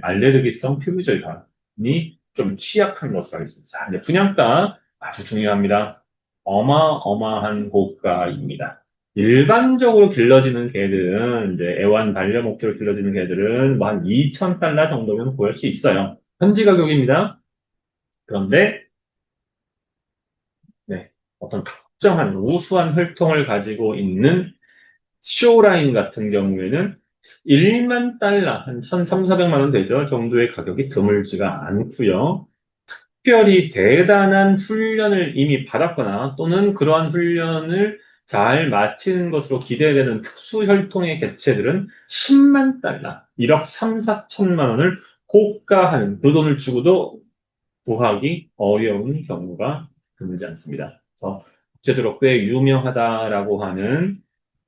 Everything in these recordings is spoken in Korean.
알레르기성 피부질환이 좀 취약한 것으로 알겠습니다. 자, 이제 분양가 아주 중요합니다. 어마어마한 고가입니다. 일반적으로 길러지는 개들은, 이제 애완 반려 목적으로 길러지는 개들은 뭐 한 2,000달러 정도면 구할 수 있어요. 현지 가격입니다. 그런데, 네, 어떤 특정한 우수한 혈통을 가지고 있는 쇼라인 같은 경우에는 1만 달러, 한 1,300, 400만 원 되죠. 정도의 가격이 드물지가 않고요. 특별히 대단한 훈련을 이미 받았거나 또는 그러한 훈련을 잘 마치는 것으로 기대되는 특수 혈통의 개체들은 10만 달러, 1억 3, 4천만 원을 호가하는 그 돈을 주고도 구하기 어려운 경우가 드물지 않습니다. 그래서 국제적으로 꽤 유명하다라고 하는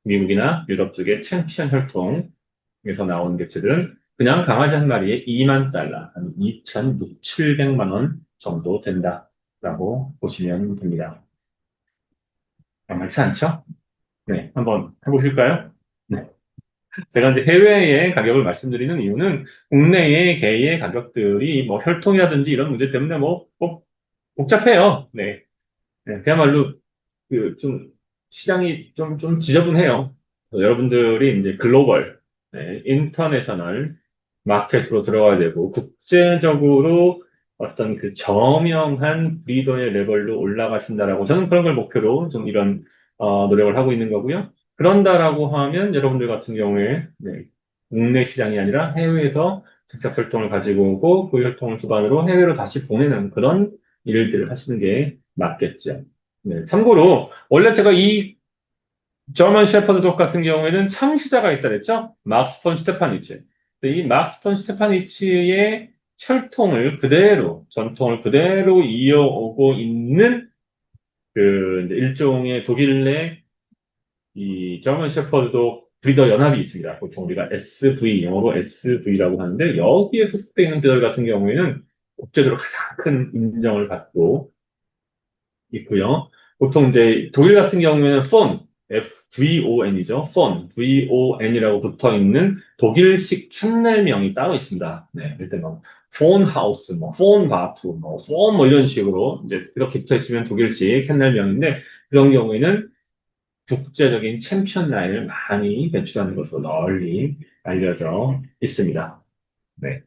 미국이나 유럽 쪽의 챔피언 혈통에서 나온 개체들은 그냥 강아지 한 마리에 2만 달러, 한 2,600~700만 원 정도 된다라고 보시면 됩니다. 만만치 않죠? 네, 한번 해보실까요? 네. 제가 이제 해외의 가격을 말씀드리는 이유는 국내의 개의 가격들이 뭐 혈통이라든지 이런 문제 때문에 뭐 복잡해요. 네. 네, 그야말로 좀 시장이 좀 지저분해요. 여러분들이 이제 글로벌, 네, 인터내셔널 마켓으로 들어가야 되고 국제적으로 어떤 그 저명한 브리더의 레벨로 올라가신다라고 저는 그런 걸 목표로 좀 이런 노력을 하고 있는 거고요. 그런다라고 하면 여러분들 같은 경우에 네, 국내 시장이 아니라 해외에서 직접 혈통을 가지고 오고 그 혈통을 기반으로 해외로 다시 보내는 그런 일들을 하시는 게 맞겠죠. 네, 참고로 원래 제가 이 저먼 셰퍼드 독 같은 경우에는 창시자가 있다 그랬죠? 막스 폰 슈테파니치. 근데 이 막스 폰 슈테파니치의 혈통을 그대로, 전통을 그대로 이어오고 있는 그 이제 일종의 독일 내 이 저먼 셰퍼드 독 브리더 연합이 있습니다. 보통 우리가 SV, 영어로 SV라고 하는데 여기에 소속되어 있는 브리더 같은 경우에는 국제적으로 가장 큰 인정을 받고 있고요. 보통 이제 독일 같은 경우에는 폰, VON이죠. 폰, VON이라고 붙어 있는 독일식 캔넬명이 따로 있습니다. 네, 일단 뭐 폰하우스, 뭐 폰바프, 폰 이런 식으로 이제 이렇게 붙어 있으면 독일식 캔넬명인데 그런 경우에는 국제적인 챔피언 라인을 많이 배출하는 것으로 널리 알려져 있습니다. 네.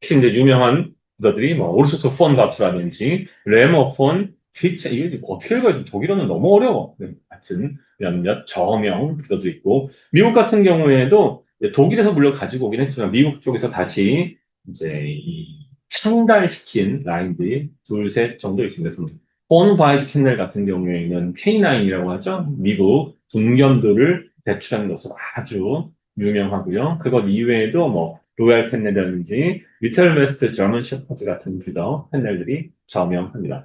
특히 이제 유명한 부서들이 뭐 오르수스 폰 밥스라든지 레머 폰 피체 이게 어떻게 읽어야지 독일어는 너무 어려워. 네, 하여튼 몇몇 저명 부서도 있고 미국 같은 경우에도 이제 독일에서 물론 가지고 오긴 했지만 미국 쪽에서 다시 이제 이 창달시킨 라인들이 둘셋 정도 있습니다. 그래서 폰 바이즈 캔넬 같은 경우에는 K9이라고 하죠. 미국 분견들을 배출하는 것으로 아주 유명하고요. 그것 이외에도 뭐 로얄 캔넬이라든지 리틀 웨스트 저먼 셰퍼드 같은 브리더 캔넬들이 저명합니다.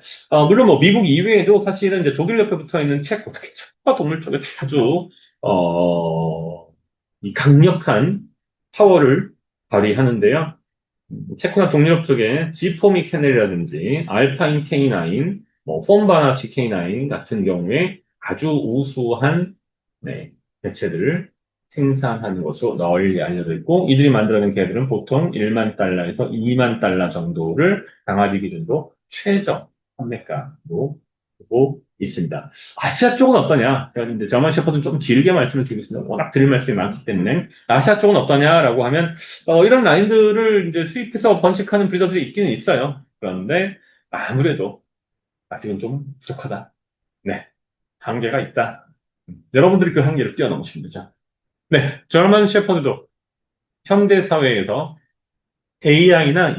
물론 뭐 미국 이외에도 사실은 이제 독일 옆에 붙어 있는 체코, 특히 체코가 동물 쪽에 아주 이 강력한 파워를 발휘하는데요. 체코나 동유럽 쪽에 지포미 캐넬이라든지 알파인 K9, 뭐 폼바나치 K9 같은 경우에 아주 우수한 네, 개체들을 생산하는 것으로 널리 알려져 있고 이들이 만들어낸 개들은 보통 1만 달러에서 2만 달러 정도를 강아지 기준으로 최저 판매가로 보고 있습니다. 아시아 쪽은 어떠냐? 제가 이제 저만 셰퍼드는 조금 길게 말씀을 드리겠습니다. 워낙 드릴 말씀이 많기 때문에 아시아 쪽은 어떠냐라고 하면 이런 라인들을 이제 수입해서 번식하는 브리더들이 있기는 있어요. 그런데 아무래도 아직은 좀 부족하다. 네, 한계가 있다. 여러분들이 그 한계를 뛰어넘으시면 되죠. 네, 저만 셰퍼드도 현대 사회에서 AI나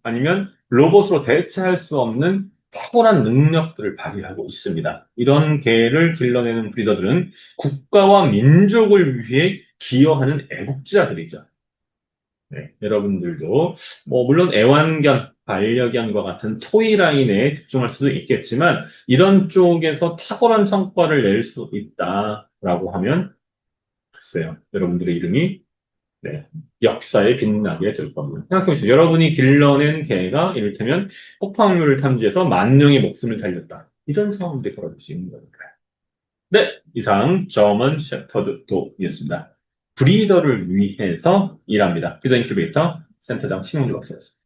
아니면 로봇으로 대체할 수 없는 탁월한 능력들을 발휘하고 있습니다. 이런 개를 길러내는 브리더들은 국가와 민족을 위해 기여하는 애국자들이죠. 네, 여러분들도 물론 애완견, 반려견과 같은 토이 라인에 집중할 수도 있겠지만 이런 쪽에서 탁월한 성과를 낼 수 있다라고 하면 글쎄요, 여러분들의 이름이 네, 역사에 빛나게 될 겁니다. 생각해보세요. 여러분이 길러낸 개가 이를테면 폭발물을 탐지해서 만 명의 목숨을 살렸다. 이런 상황들이 벌어질 수 있는 거니까요. 네, 이상 저먼 셰퍼드 독이었습니다. 브리더를 위해서 일합니다. 퓨저 인큐베이터 센터장 신용주 박사였습니다.